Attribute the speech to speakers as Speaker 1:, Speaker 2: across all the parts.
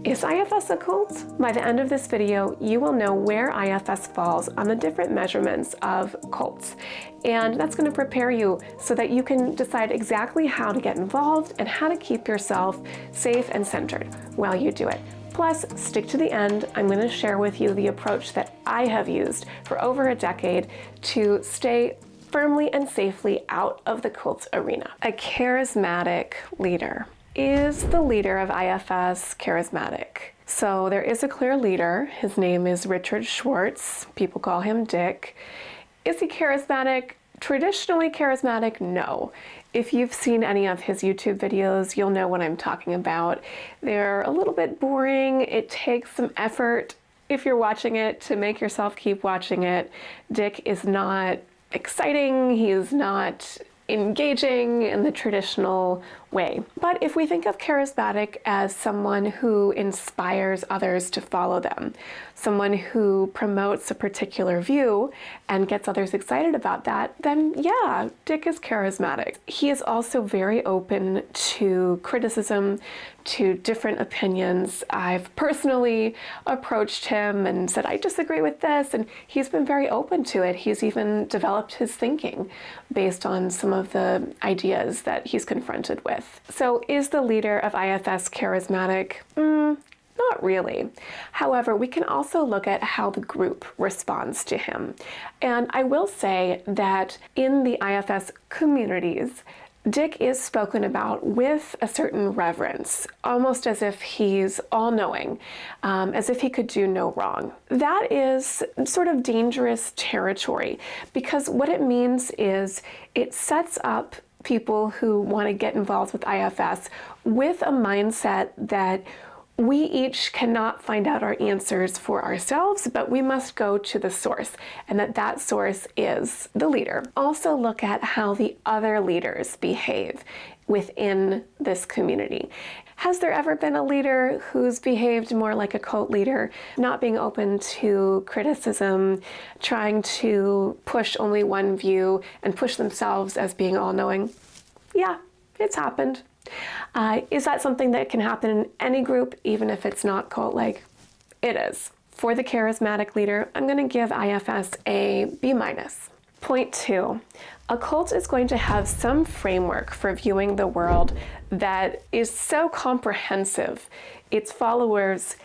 Speaker 1: Is IFS a cult? By the end of this video, you will know where IFS falls on the different measurements of cults. And that's going to prepare you so that you can decide exactly how to get involved and how to keep yourself safe and centered while you do it. Plus, stick to the end. I'm going to share with you the approach that I have used for over a decade to stay firmly and safely out of the cult arena. A charismatic leader. Is the leader of IFS charismatic? So there is a clear leader. His name is Richard Schwartz. People call him Dick. Is he charismatic? Traditionally charismatic? No. If you've seen any of his YouTube videos, you'll know what I'm talking about. They're a little bit boring. It takes some effort, if you're watching it, to make yourself keep watching it. Dick is not exciting. He is not engaging in the traditional way. But if we think of charismatic as someone who inspires others to follow them, someone who promotes a particular view and gets others excited about that, then yeah, Dick is charismatic. He is also very open to criticism, to different opinions. I've personally approached him and said, I disagree with this, and he's been very open to it. He's even developed his thinking based on some of the ideas that he's confronted with. So is the leader of IFS charismatic? Not really. However, we can also look at how the group responds to him. And I will say that in the IFS communities, Dick is spoken about with a certain reverence, almost as if he's all-knowing, as if he could do no wrong. That is sort of dangerous territory, because what it means is it sets up people who want to get involved with IFS with a mindset that we each cannot find out our answers for ourselves, but we must go to the source, and that source is the leader. Also look at how the other leaders behave within this community. Has there ever been a leader who's behaved more like a cult leader, not being open to criticism, trying to push only one view and push themselves as being all-knowing? Yeah, it's happened. Is that something that can happen in any group, even if it's not cult-like? It is. For the charismatic leader, I'm going to give IFS a B-. Point 2, a cult is going to have some framework for viewing the world that is so comprehensive. Its followers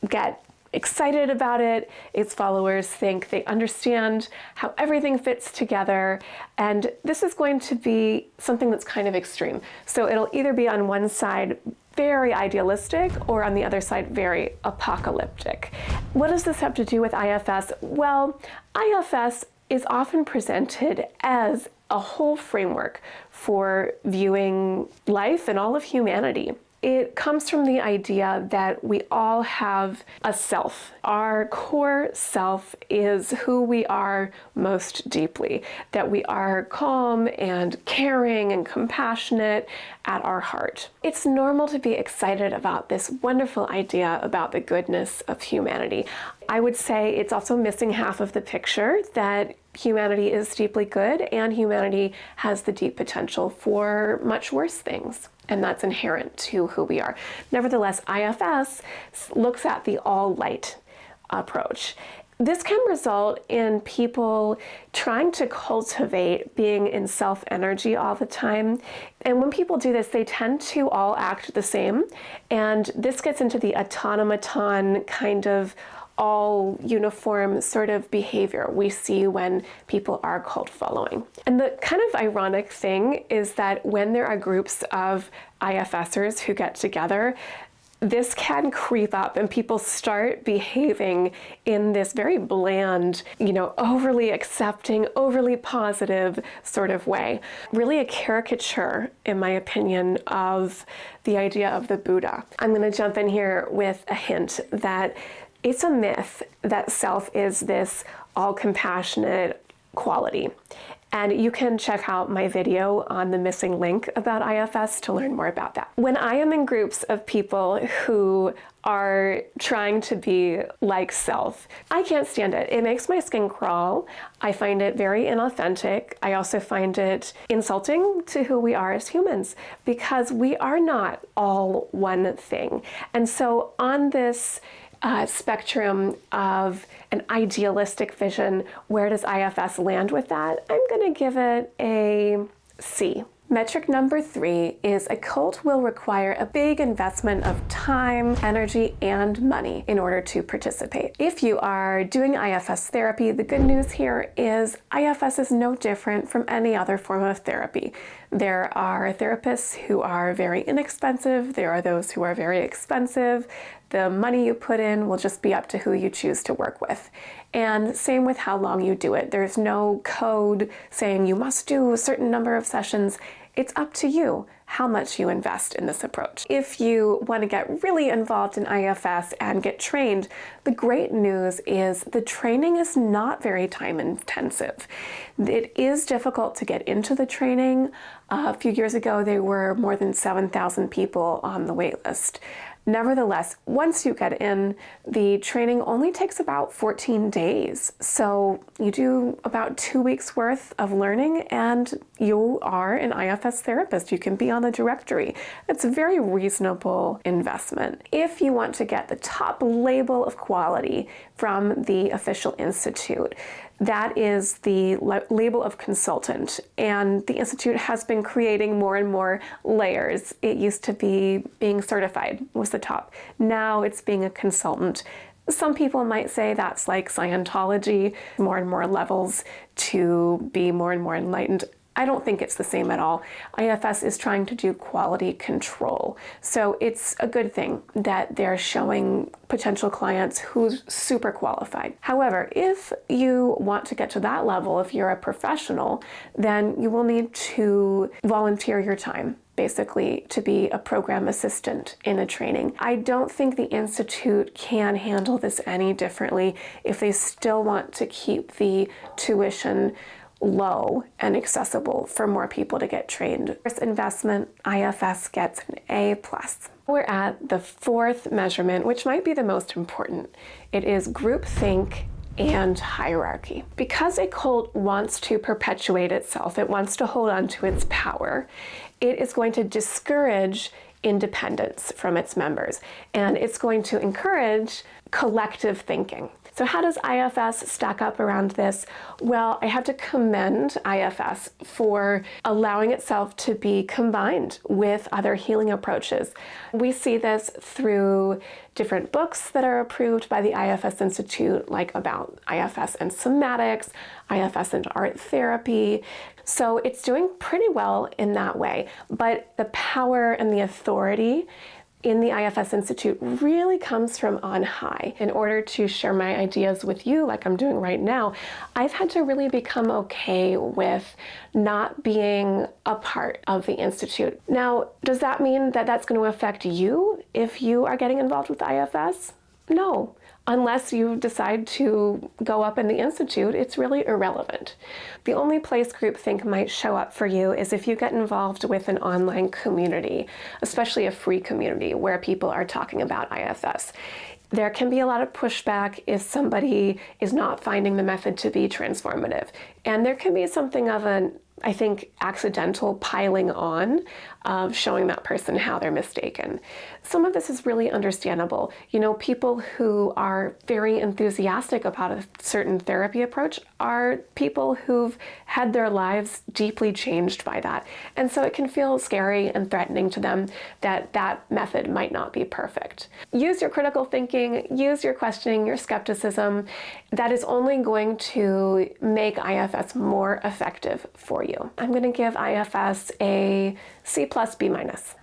Speaker 1: get excited about it, its followers think they understand how everything fits together, and this is going to be something that's kind of extreme. So it'll either be on one side very idealistic or on the other side very apocalyptic. What does this have to do with IFS? Well, IFS is often presented as a whole framework for viewing life and all of humanity. It comes from the idea that we all have a self. Our core self is who we are most deeply, that we are calm and caring and compassionate at our heart. It's normal to be excited about this wonderful idea about the goodness of humanity. I would say it's also missing half of the picture, that humanity is deeply good and humanity has the deep potential for much worse things. And that's inherent to who we are. Nevertheless, IFS looks at the all-light approach. This can result in people trying to cultivate being in self-energy all the time. And when people do this, they tend to all act the same. And this gets into the automaton kind of all uniform sort of behavior we see when people are cult following. And the kind of ironic thing is that when there are groups of IFSers who get together, this can creep up and people start behaving in this very bland, overly accepting, overly positive sort of way. Really a caricature, in my opinion, of the idea of the Buddha. I'm going to jump in here with a hint that it's a myth that self is this all-compassionate quality. And you can check out my video on the missing link about IFS to learn more about that. When I am in groups of people who are trying to be like self, I can't stand it. It makes my skin crawl. I find it very inauthentic. I also find it insulting to who we are as humans, because we are not all one thing. And so on this spectrum of an idealistic vision, where does IFS land with that? I'm going to give it a C. Metric number 3 is a cult will require a big investment of time, energy, and money in order to participate. If you are doing IFS therapy, the good news here is IFS is no different from any other form of therapy. There are therapists who are very inexpensive. There are those who are very expensive. The money you put in will just be up to who you choose to work with. And same with how long you do it. There's no code saying you must do a certain number of sessions. It's up to you how much you invest in this approach. If you want to get really involved in IFS and get trained, the great news is the training is not very time intensive. It is difficult to get into the training. A few years ago, there were more than 7,000 people on the wait list. Nevertheless, once you get in, the training only takes about 14 days. So you do about 2 weeks worth of learning and you are an IFS therapist. You can be on the directory. It's a very reasonable investment. If you want to get the top label of quality from the official institute, that is the label of consultant, and the Institute has been creating more and more layers. It used to be being certified was the top. Now it's being a consultant. Some people might say that's like Scientology, more and more levels to be more and more enlightened. I don't think it's the same at all. IFS is trying to do quality control. So it's a good thing that they're showing potential clients who's super qualified. However, if you want to get to that level, if you're a professional, then you will need to volunteer your time, basically, to be a program assistant in a training. I don't think the Institute can handle this any differently if they still want to keep the tuition low and accessible for more people to get trained. First investment, IFS gets an A+. We're at the 4th measurement, which might be the most important. It is groupthink and hierarchy. Because a cult wants to perpetuate itself, it wants to hold on to its power, it is going to discourage independence from its members, and it's going to encourage collective thinking. So how does IFS stack up around this? Well, I have to commend IFS for allowing itself to be combined with other healing approaches. We see this through different books that are approved by the IFS Institute, like about IFS and somatics, IFS and art therapy. So it's doing pretty well in that way, but the power and the authority in the IFS Institute really comes from on high. In order to share my ideas with you, like I'm doing right now, I've had to really become okay with not being a part of the Institute. Now, does that mean that that's going to affect you if you are getting involved with IFS? No. Unless you decide to go up in the Institute, it's really irrelevant. The only place groupthink might show up for you is if you get involved with an online community, especially a free community where people are talking about IFS. There can be a lot of pushback if somebody is not finding the method to be transformative. And there can be something of an, I think, accidental piling on of showing that person how they're mistaken. Some of this is really understandable. You know, people who are very enthusiastic about a certain therapy approach are people who've had their lives deeply changed by that. And so it can feel scary and threatening to them that that method might not be perfect. Use your critical thinking, use your questioning, your skepticism. That is only going to make IFS more effective for you. I'm going to give IFS a C+, B-.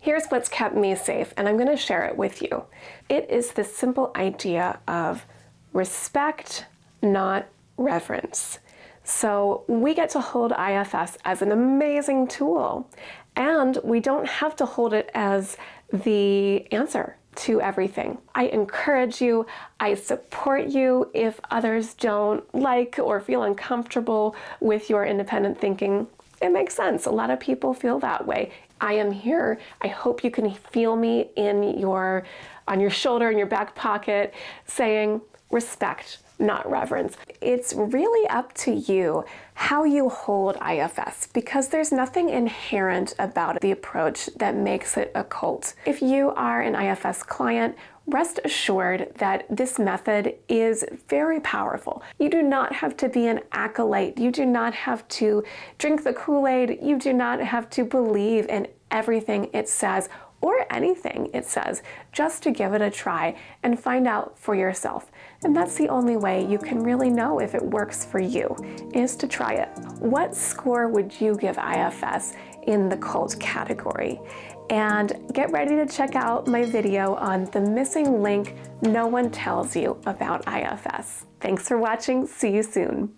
Speaker 1: Here's what's kept me safe, and I'm going to share it with you. It is the simple idea of respect, not reverence. So we get to hold IFS as an amazing tool, and we don't have to hold it as the answer to everything. I encourage you, I support you if others don't like or feel uncomfortable with your independent thinking. It makes sense. A lot of people feel that way. I am here. I hope you can feel me on your shoulder, in your back pocket, saying respect, not reverence. It's really up to you how you hold IFS, because there's nothing inherent about the approach that makes it a cult. If you are an IFS client, rest assured that this method is very powerful. You do not have to be an acolyte. You do not have to drink the Kool-Aid. You do not have to believe in everything it says or anything it says, just to give it a try and find out for yourself. And that's the only way you can really know if it works for you, is to try it. What score would you give IFS in the cult category? And get ready to check out my video on the missing link no one tells you about IFS. Thanks for watching. See you soon.